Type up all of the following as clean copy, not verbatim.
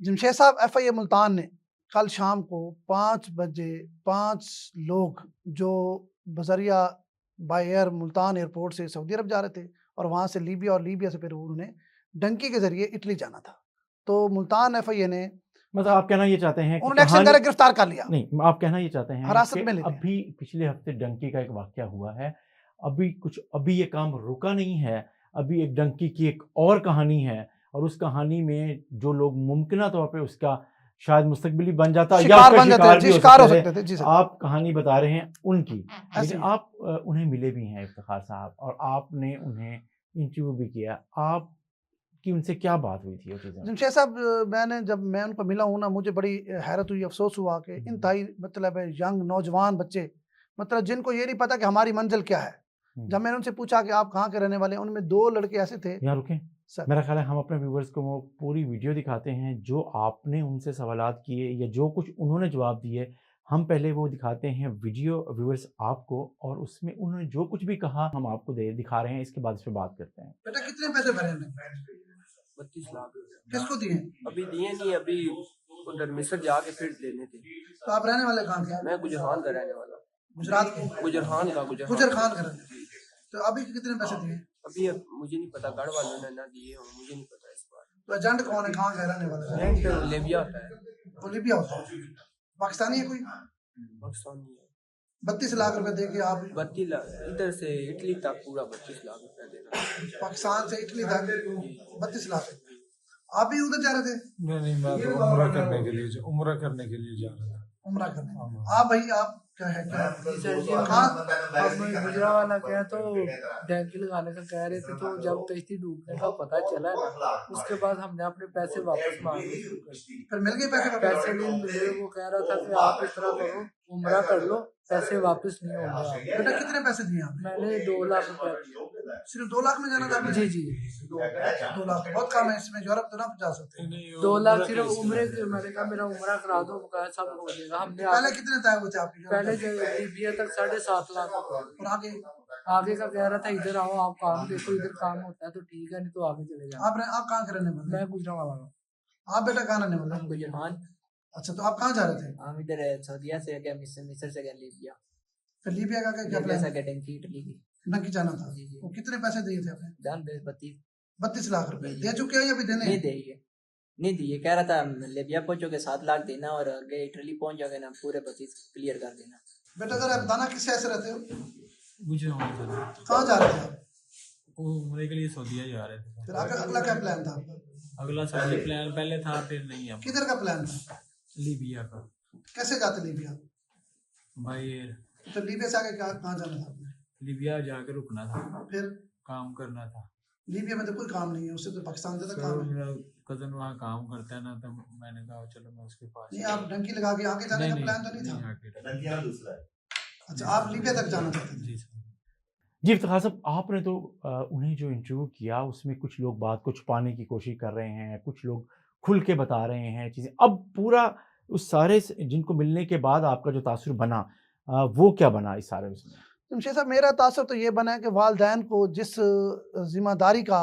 जमशेद साहब, FIA मुल्तान ने कल शाम को 5 बजे 5 लोग जो बजरिया बाय एयर मुल्तान एयरपोर्ट से सऊदी अरब जा रहे थे और वहाँ से लीबिया और लीबिया से फिर उन्होंने डंकी के जरिए इटली जाना था। तो मुल्तान FIA ने मतलब आप कहना ये चाहते हैं कि उन्होंने एक्शन करके गिरफ्तार कर लिया। नहीं, आप कहना ये चाहते हैं हिरासत कि में ले लिया। अभी पिछले हफ्ते डंकी का एक वाकया हुआ है, अभी ये काम रुका नहीं है, अभी एक डंकी की एक और कहानी है और उस कहानी में जो लोग मुमकिना तौर पे उसका शायद मुस्तकबिली बन जाता या शिकार बन जाते थे, शिकार हो सकते थे। जी सर, आप कहानी बता रहे हैं उनकी, लेकिन आप उन्हें मिले भी हैं इफ्तिखार साहब और आपने उन्हें इंटरव्यू भी किया, आप कि उनसे क्या बात हुई थी? जमशेद साहब, जब मैं उनको मिला हूँ ना, मुझे बड़ी हैरत हुई, अफसोस हुआ कि इंतहाई मतलब यंग नौजवान बच्चे, मतलब जिनको ये नहीं पता कि हमारी मंजिल क्या है। जब मैंने उनसे पूछा कि आप कहाँ के रहने वाले हैं, उनमें 2 लड़के ऐसे थे। यहाँ रुकें सर, मेरा ख्याल है हम अपने व्यूवर्स को वो पूरी वीडियो दिखाते हैं जो आपने उनसे सवालात किए या जो कुछ उन्होंने जवाब दिए, हम पहले वो दिखाते हैं वीडियो व्यूवर्स आपको, और उसमें उन्होंने जो कुछ भी कहा हम आपको दिखा रहे हैं, इसके बाद इस पर बात करते हैं। बेटा कितने पैसे भरे हैं? 32 लाख। किसको दिए? अभी दिए नहीं, अभी उधर मिस्र जाके फिर देने थे। तो आप रहने वाले कहाँ के? मैं गुजरान का रहने वाला। गुजरात के? गुजरान का। गुजरखान का रहने। तो अभी कितने पैसे दिए? अभी मुझे नहीं पता, घर वालों ने ना दिए और मुझे नहीं पता इस बार। तो एजेंट कौन है, कहाँ का रहने वाला है? एजेंट लीबिया होता है। वो लीबिया होता है? पाकिस्तानी है कोई? पाकिस्तानी है। 32 लाख रुपए दे के आप 32 लाख इधर से इटली तक पूरा 32 लाख रुपया देना। पाकिस्तान से इटली तक 32 लाख। आप भी उधर जा रहे थे? नहीं, मैं तो उम्रा करने के लिए जा रहा था। उम्रा करने। आप भाई, आप क्या है क्या? सर जी, हम गुजरा वाला गया तो डंकी लगाने का कह रहे थे, तो जब कश्ती डूबने का पता चला ना, उसके बाद हमने अपने पैसे वापस मांगने शुरू कर दिए। फिर मिल गए पैसे? पैसे नहीं मिले। वो कह रहा था कि आप इस तरह करो, उम्रा कर लो, पैसे वापस नहीं होंगे। बेटा कितने पैसे दिए आपने? मैंने 2 लाख रुपया दिया। सिर्फ 2 लाख में जाना था? जी जी, 2 लाख बहुत कम है, इसमें यूरोप तो ना जा सकते। 2 लाख सिर्फ उम्रे के। मैंने कहा मेरा उम्रा करा दो, वो कहा सब हो जाएगा। हमने पहले कितने तय हुए थे आपके? पहले लीबिया तक 7.5 लाख। और आगे का कह रहा था इधर आओ, आप काम देखो, इधर काम होता है तो ठीक है, नहीं तो आगे चले जाओ। आप कहाँ के रहने वाले? मैं गुजरावाला हूँ। आप बेटा कहाँ रहने वाले? गुजरान। अच्छा, तो आप कहाँ जा रहे थे? हम इधर सऊदीया से गए, मिस्र से गए लीबिया। फिर लीबिया का क्या प्लान? डंकी इटली की डंकी जाना था। वो कितने पैसे दिए थे आपने? 32 लाख रुपए दे चुके हैं या अभी देने? नहीं दिए। कह रहा था लीबिया पहुंचोगे 7 लाख देना और आगे इटली पहुंच जाओगे ना पूरे 32 क्लियर कर देना। बेटा जरा बताना किस शहर से रहते हो? गुजरात। कहाँ जा रहे थे आप? वो उम्रे के लिए सऊदीया जा रहे थे। फिर अगला क्या प्लान था आपका? अगला सऊदी प्लान पहले था, फिर नहीं है। किधर का प्लान था? लीबिया का। कैसे जाते लीबिया? भाई तो लीबिया से आगे कहाँ जाना था आपने? लीबिया जाके रुकना था, फिर काम करना था। लीबिया में तो कोई काम नहीं है, उससे तो पाकिस्तान ज्यादा काम है। मेरा कजन वहाँ काम करता है ना, तो मैंने कहा चलो मैं उसके पास। नहीं, आप डंकी लगा के आगे जाने का प्लान तो नहीं था? अच्छा, आप लीबिया तक जाना चाहते थे? जी इफ्तिखार साहब, आपने तो उन्हें जो इंटरव्यू किया उसमें कुछ लोग बात को छुपाने की कोशिश कर रहे हैं, कुछ लोग खुल के बता रहे हैं चीज़ें। अब पूरा उस सारे जिनको मिलने के बाद आपका जो तासुर बना, वो क्या बना इस सारे उसमें? जमशेद साहब, मेरा तासुर तो ये बना है कि वालिदैन को जिस जिम्मेदारी का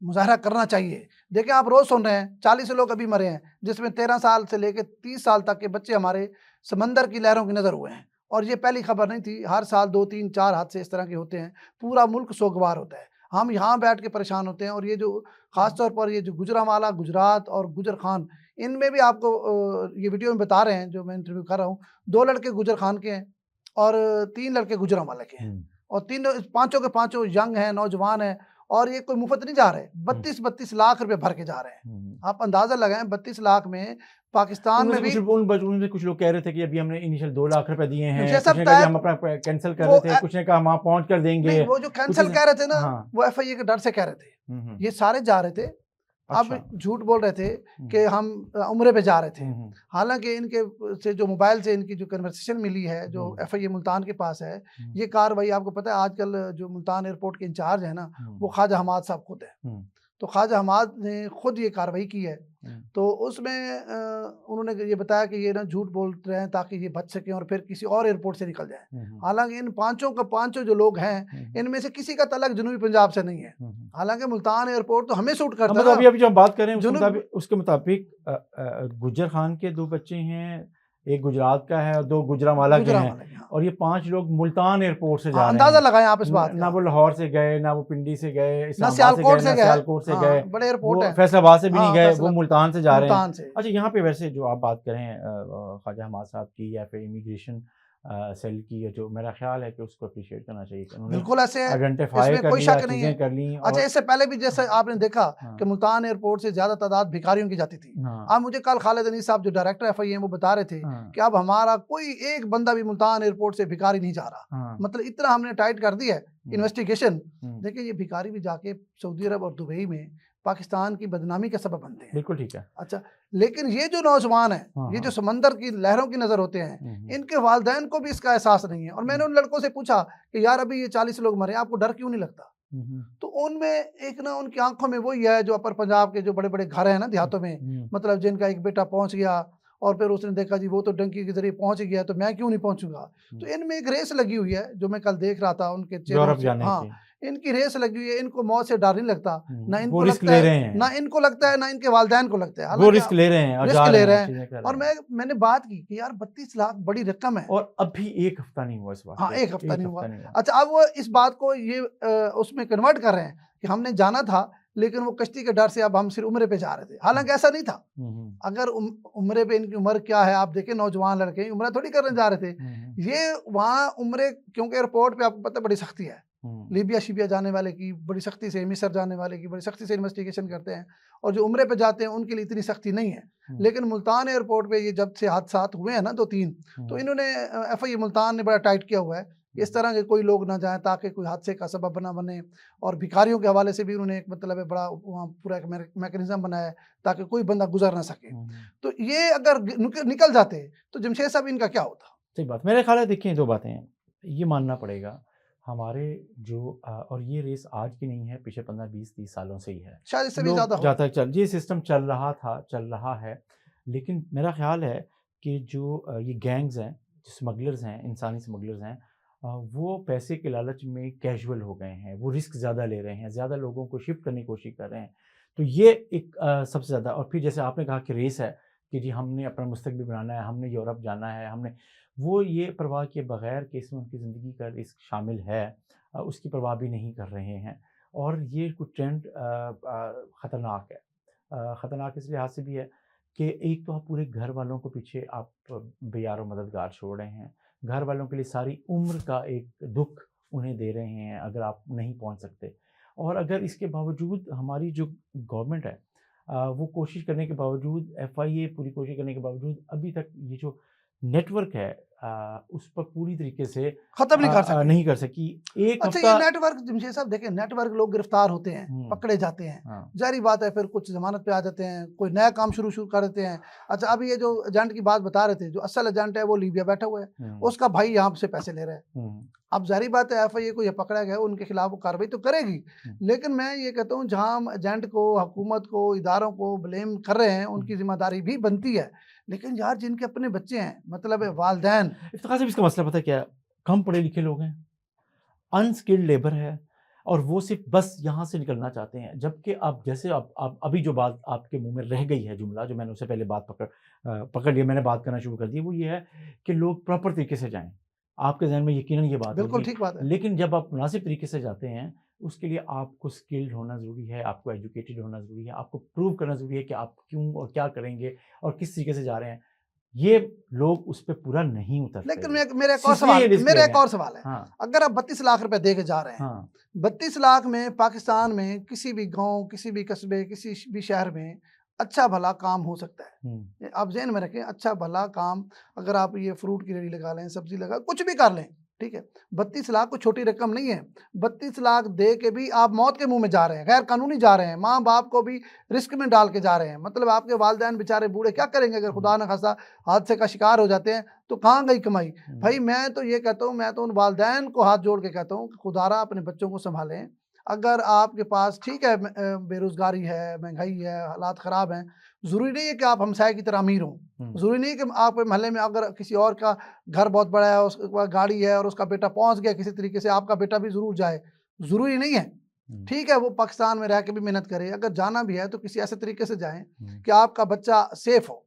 मुजाहरा करना चाहिए। देखिए, आप रोज़ सुन रहे हैं 40 लोग अभी मरे हैं, जिसमें 13 साल से लेकर 30 साल तक के बच्चे हमारे समंदर की लहरों की नज़र हुए हैं। और ये पहली खबर नहीं थी, हर साल 2, 3, 4 हादसे इस तरह के होते हैं। पूरा मुल्क सोगवार होता है, हम यहाँ बैठ के परेशान होते हैं। और ये जो ख़ास तौर पर ये जो गुजरांवाला, गुजरात और गुजर खान, इनमें भी आपको ये वीडियो में बता रहे हैं, जो मैं इंटरव्यू कर रहा हूँ, 2 लड़के गुजर खान के हैं और 3 लड़के गुजरांवाला के हैं। और पांचों के पांचों यंग हैं, नौजवान हैं। और ये कोई मुफ्त नहीं जा रहे, 32 लाख रुपए भर के जा रहे हैं। आप अंदाजा लगाएं, 32 लाख में पाकिस्तान में भी कुछ लोग कह रहे थे कि अभी हमने इनिशियल 2 लाख रुपए दिए हैं, कुछ ने कहा हम अपना कैंसिल कर रहे थे, कुछ ने कहा हम वहाँ पहुँच कर देंगे। वो जो कैंसिल कह रहे थे ना, वो FIA के डर से कह रहे थे। ये सारे जा रहे थे। अब झूठ बोल रहे थे कि हम उम्रे पे जा रहे थे। हालांकि इनके से जो मोबाइल से इनकी जो कन्वर्सेशन मिली है, जो FIA मुल्तान के पास है, ये कार्रवाई आपको पता है आजकल जो मुल्तान एयरपोर्ट के इंचार्ज है ना, वो ख्वाजा हमाद साहब खुद है। तो ख्वाजा हमाद ने खुद ये कार्रवाई की है तो उसमें उन्होंने ये बताया कि ये ना झूठ बोल रहे हैं ताकि ये बच सकें और फिर किसी और एयरपोर्ट से निकल जाए। हालांकि इन पांचों जो लोग हैं इनमें से किसी का तलक जनूबी पंजाब से नहीं है। हालांकि मुल्तान एयरपोर्ट तो हमें सूट करता है। मतलब अभी जो हम बात कर रहे हैं उसके मुताबिक गुज्जर खान के 2 बच्चे हैं, एक गुजरात का है और 2 गुजरांवाला के हैं, और ये 5 लोग मुल्तान एयरपोर्ट से जा रहे हैं। अंदाजा लगाएं आप इस बात ना वो लाहौर से गए, ना वो पिंडी से गए, ना सियालकोट से गए, बड़े एयरपोर्ट है, फैसलाबाद से भी नहीं गए, वो मुल्तान से जा रहे हैं। अच्छा, यहाँ पे वैसे जो आप बात करें ख्वाजा हमाद साहब की या फिर इमिग्रेशन सेल की, जो मेरा ख्याल है कि उसको अप्रिशिएट करना चाहिए कि उन्होंने बिल्कुल ऐसे आइडेंटिफाई कर लिया, चीजें कर ली। अच्छा, इससे पहले भी जैसे आपने देखा कि मुल्तान एयरपोर्ट से ज्यादा तादाद भिखारियों की जाती थी। अब मुझे कल खालिद अनीस साहब जो डायरेक्टर FIA हैं वो बता रहे थे कि अब हमारा कोई एक बंदा भी मुल्तान एयरपोर्ट से भिखारी नहीं जा रहा। मतलब इतना हमने टाइट कर दिया है इन्वेस्टिगेशन। देखिए ये भिखारी भी जाके सऊदी अरब और दुबई में पाकिस्तान की बदनामी का सबब बनते हैं। बिल्कुल ठीक है। अच्छा, लेकिन ये जो नौजवान हैं, ये जो समंदर की लहरों की नजर होते हैं, इनके वालिदैन को भी इसका एहसास नहीं है। और मैंने उन लड़कों से पूछा कि यार अभी ये 40 लोग मरे, आपको डर क्यों नहीं लगता? तो उनमें एक ना उनकी आंखों में वही है जो अपर पंजाब के जो बड़े बड़े घर हैं ना देहातों में, मतलब जिनका एक बेटा पहुंच गया और फिर उसने देखा जी वो तो डंकी के जरिए पहुंच गया तो मैं क्यों नहीं पहुंचूंगा। तो इनमें एक रेस लगी हुई है जो मैं कल देख रहा था उनके चेहरे। हाँ, इनकी रेस लगी हुई है। इनको मौत से डर नहीं लगता, ना इनको लगता है, ना इनको लगता है, ना इनके वालिदैन को लगता है। वो रिस्क ले रहे हैं और मैंने बात की कि यार 32 लाख बड़ी रकम है, और अभी 1 हफ्ता नहीं हुआ इस बात। हाँ, 1 हफ्ता नहीं हुआ। अच्छा, अब वो इस बात को ये उसमें कन्वर्ट कर रहे हैं कि हमने जाना था लेकिन वो कश्ती के डर से अब हम सिर्फ उम्रे पे जा रहे थे। हालांकि ऐसा नहीं था। अगर उम्रे पे इनकी उम्र क्या है आप देखें, नौजवान लड़के उम्र थोड़ी करने जा रहे थे। ये वहाँ उम्रे, क्योंकि एयरपोर्ट पे आपको पता बड़ी सख्ती है, लीबिया शिबिया जाने वाले की बड़ी सख्ती से, मिस्र जाने वाले की बड़ी सख्ती से इन्वेस्टिगेशन करते हैं, और जो उम्रे पे जाते हैं उनके लिए इतनी सख्ती नहीं है। लेकिन मुल्तान एयरपोर्ट पे ये जब से हादसात हुए हैं ना 2-3, तो इन्होंने FIA मुल्तान ने बड़ा टाइट किया हुआ है इस तरह के कोई लोग ना जाएं ताकि कोई हादसे का सबब ना बने। और भिखारियों के हवाले से भी उन्होंने एक मतलब है बड़ा वहाँ पूरा एक मैकेनिज्म बनाया है ताकि कोई बंदा गुजर ना सके। तो ये अगर निकल जाते तो जमशेद साहब इनका क्या होता? सही बात, मेरे ख्याल है देखिए 2 बातें हैं। ये मानना पड़ेगा हमारे जो और ये रेस आज की नहीं है, पिछले 15, 20, 30 सालों से ही है, शायद इससे भी ज़्यादा चल ये सिस्टम चल रहा था, चल रहा है। लेकिन मेरा ख्याल है कि जो ये गैंग्स हैं, स्मगलर्स हैं, इंसानी स्मगलर्स हैं, वो पैसे के लालच में कैजुअल हो गए हैं, वो रिस्क ज़्यादा ले रहे हैं, ज़्यादा लोगों को शिफ्ट करने की कोशिश कर रहे हैं। तो ये एक सबसे ज़्यादा। और फिर जैसे आपने कहा कि रेस है कि जी हमने अपना मुस्तकबिल बनाना है, हमने यूरोप जाना है, हमने वो ये परवाह के बगैर कि इसमें उनकी ज़िंदगी का रिस्क शामिल है, उसकी परवाह भी नहीं कर रहे हैं। और ये कुछ ट्रेंड ख़तरनाक है। ख़तरनाक इस लिहाज से भी है कि एक तो आप पूरे घर वालों को पीछे आप बेयारो मददगार छोड़ रहे हैं, घर वालों के लिए सारी उम्र का एक दुख उन्हें दे रहे हैं अगर आप नहीं पहुंच सकते। और अगर इसके बावजूद हमारी जो गवर्नमेंट है वो कोशिश करने के बावजूद, FIA पूरी कोशिश करने के बावजूद अभी तक ये जो नेटवर्क है उस पर पूरी तरीके से खत्म नहीं कर सकी। एक अच्छा, ये नेटवर्क जमशेद साहब देखें, नेटवर्क लोग गिरफ्तार होते हैं, पकड़े जाते हैं, जारी बात है, फिर कुछ जमानत पे आ जाते हैं, कोई नया काम शुरू कर देते हैं। अच्छा, अभी ये जो एजेंट की बात बता रहे थे, जो असल एजेंट है वो लीबिया बैठा हुआ है, उसका भाई यहाँ से पैसे ले रहा है। अब जारी बात है FIA को ये पकड़ा गया, उनके खिलाफ वो कार्रवाई तो करेगी। लेकिन मैं ये कहता हूँ जहाँ हम एजेंट को, हुकूमत को, इदारों को ब्लेम कर रहे हैं, उनकी जिम्मेदारी भी बनती है। लेकिन यार जिनके अपने बच्चे हैं, मतलब वालिदैन, इफ्तिखार साहब इसका मसला पता है क्या, कम पढ़े लिखे लोग हैं, अनस्किल्ड लेबर है, और वो सिर्फ बस यहाँ से निकलना चाहते हैं। जबकि आप जैसे आप अभी जो बात आपके मुंह में रह गई है, जुमला जो मैंने उससे पहले बात पकड़ लिया, मैंने बात करना शुरू कर दी, वो ये है कि लोग प्रॉपर तरीके से जाएं। आपके जहन में यकीनन ये बात बिल्कुल ठीक बात है। लेकिन जब आप मुनासिब तरीके से जाते हैं, उसके लिए आपको स्किल्ड होना ज़रूरी है, आपको एजुकेटेड होना ज़रूरी है, आपको प्रूव करना ज़रूरी है कि आप क्यों और क्या करेंगे और किस तरीके से जा रहे हैं। ये लोग उस पर पूरा नहीं उतरते। लेकिन मेरा एक और सवाल है, हाँ। अगर आप 32 लाख रुपए दे के जा रहे हैं, हाँ। 32 लाख में पाकिस्तान में किसी भी गांव, किसी भी कस्बे, किसी भी शहर में अच्छा भला काम हो सकता है। आप ज़हन में रखें, अच्छा भला काम, अगर आप ये फ्रूट की रेडी लगा लें, सब्जी लगा, कुछ भी कर लें, ठीक है। 32 लाख कोई छोटी रकम नहीं है। 32 लाख दे के भी आप मौत के मुंह में जा रहे हैं, गैर कानूनी जा रहे हैं, माँ बाप को भी रिस्क में डाल के जा रहे हैं। मतलब आपके वालिदैन बेचारे बूढ़े क्या करेंगे अगर खुदा न खास्ता हादसे का शिकार हो जाते हैं, तो कहाँ गई कमाई? भाई मैं तो ये कहता हूँ, मैं तो उन वालिदैन को हाथ जोड़ के कहता हूँ कि खुदारा अपने बच्चों को संभालें, अगर आपके पास ठीक है बेरोजगारी है, महंगाई है, हालात ख़राब हैं, ज़रूरी नहीं है कि आप हमसाये की तरह अमीर हों। ज़रूरी नहीं है कि आपके मोहल्ले में अगर किसी और का घर बहुत बड़ा है, उसके पास गाड़ी है और उसका बेटा पहुंच गया किसी तरीके से, आपका बेटा भी ज़रूर जाए, ज़रूरी नहीं है। ठीक है, वो पाकिस्तान में रह के भी मेहनत करे, अगर जाना भी है तो किसी ऐसे तरीके से जाएं कि आपका बच्चा सेफ हो।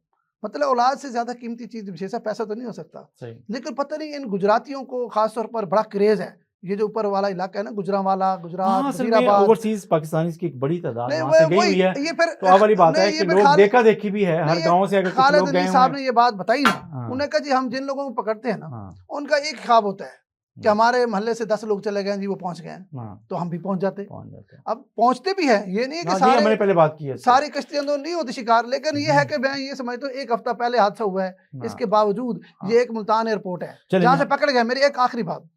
मतलब औलाद से ज़्यादा कीमती चीज़ विशेष पैसा तो नहीं हो सकता। लेकिन पता नहीं इन गुजरातियों को खासतौर पर बड़ा क्रेज़ है, ये जो ऊपर वाला इलाका है ना, गुजरांवाला, गुजरात, वजीराबाद, ओवरसीज पाकिस्तानीज़ की एक बड़ी तादाद नहीं, वहाँ से गई हुई है। ये फिर तो अब वाली बात है कि लोग देखा देखी भी है, हर नहीं, गांव से अगर कुछ खालिद लोग गए अली हुए साहब हैं। ने ये बात बताई ना, हाँ। उन्होंने कहा जी हम जिन लोगों को पकड़ते हैं ना, हाँ, उनका एक ख्वाब होता है कि हमारे मोहल्ले से 10 लोग चले गए जी, वो पहुंच गए हैं, हाँ, तो हम भी पहुंच जाते। पहुंच जाते हैं। अब पहुंचते भी हैं, ये नहीं है कि हाँ, ये हमने पहले बात की है। सारी कश्तियां तो नहीं होती शिकार, लेकिन ये है कि मैं ये समझता हूँ 1 हफ्ता पहले हादसा हुआ है, हाँ, इसके बावजूद हाँ। ये एक मुल्तान एयरपोर्ट है चलिए जहाँ ना। से पकड़ गए। मेरी एक आखिरी बात,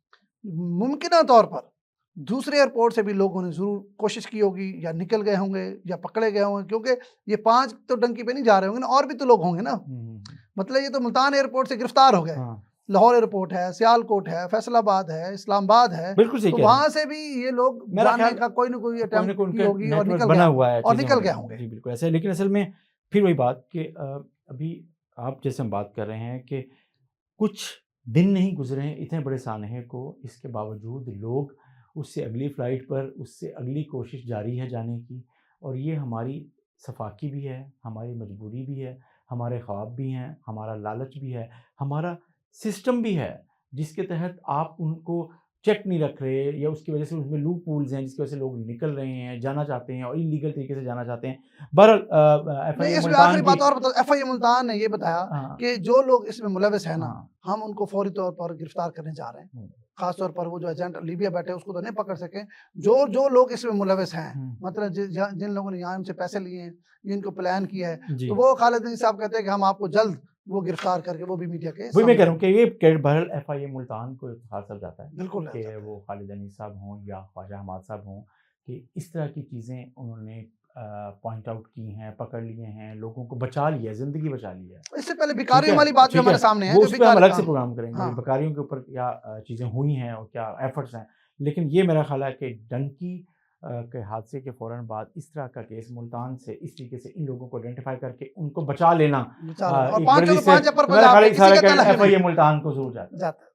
मुमकिन तौर पर दूसरे एयरपोर्ट से भी लोगों ने जरूर कोशिश की होगी, या निकल गए होंगे या पकड़े गए होंगे, क्योंकि ये 5 तो डंकी पे नहीं जा रहे होंगे ना, और भी तो लोग होंगे ना। मतलब ये तो मुल्तान एयरपोर्ट से गिरफ्तार हो गए, हाँ, लाहौर एयरपोर्ट है, सियालकोट है, फैसलाबाद है, इस्लामाबाद है, बिल्कुल सही तो कह रहे हैं। वहां से भी ये लोग मेरा जाने ख्याल का कोई ना कोई कोई ना अटेम्प्ट कोई की उनके होगी और नेटवर्क निकल बना गया हुआ है, और चीज़ें निकल हो गए रही हैं। होंगे। जी बिल्कुल ऐसे। लेकिन असल में फिर वही बात कि अभी आप जैसे हम बात कर रहे हैं कि कुछ दिन नहीं गुजरे हैं इतने बड़े सानहे को, इसके बावजूद लोग उससे अगली फ़्लाइट पर, उससे अगली कोशिश जारी है जाने की। और ये हमारी सफाकी भी है, हमारी मजबूरी भी है, हमारे ख्वाब भी हैं, हमारा लालच भी है, हमारा सिस्टम भी है, जिसके तहत आप उनको चेक नहीं रख रहे, या उसकी वजह से उसमें लूप होल्स हैं जिसकी वजह से लोग निकल रहे हैं, जाना चाहते हैं और इलीगल तरीके से जाना चाहते हैं। बहरहाल नहीं, FIA इसमें मुल्तान आखिरी की बात और बता, FIA मुल्तान ने ये बताया हाँ, कि जो लोग इसमें मुलविस है ना, हाँ, हम उनको फौरी तौर पर गिरफ्तार करने जा रहे हैं। खासतौर पर वो जो एजेंट लीबिया बैठे उसको तो नहीं पकड़ सके, जो लोग इसमें मुलविस हैं, मतलब जिन लोगों ने यहाँ हमसे पैसे लिए हैं, जिनको प्लान किया है, जी। तो वो खालिद अली साहब कहते हैं कि हम आपको जल्द वो गिरफ्तार करके वो भी मीडिया के वही मैं कह रहा सामने हूँ कि ये बहरहाल FIA मुल्तान को इफ्तिखार सब जाता है बिल्कुल कि जाता है। वो खालिद अली साहब हों या ख्वाजा हमाद साहब हों, कि इस तरह की चीज़ें उन्होंने पॉइंट आउट की हैं, पकड़ लिए हैं, लोगों को बचा लिया है, ज़िंदगी बचा ली है। इससे पहले ठीक भिखारियों है, वाली बात भी ठीक हमारे है, सामने है वो कि उस पे हम अलग से भिखारी, प्रोग्राम करेंगे, हाँ, बकारियों के ऊपर क्या चीज़ें हुई हैं और क्या एफर्ट्स हैं। लेकिन ये मेरा ख्याल है कि डंकी के हादसे के फ़ौरन बाद इस तरह का केस मुल्तान से इस तरीके से इन लोगों को आइडेंटिफाई करके उनको बचा लेना बेचारा, और एक 5 बड़ी को 5 अपर पर मेरा ख्याल है किसी का तला FIA नहीं मुल्तान को ज़रूर जाता है। जाता है।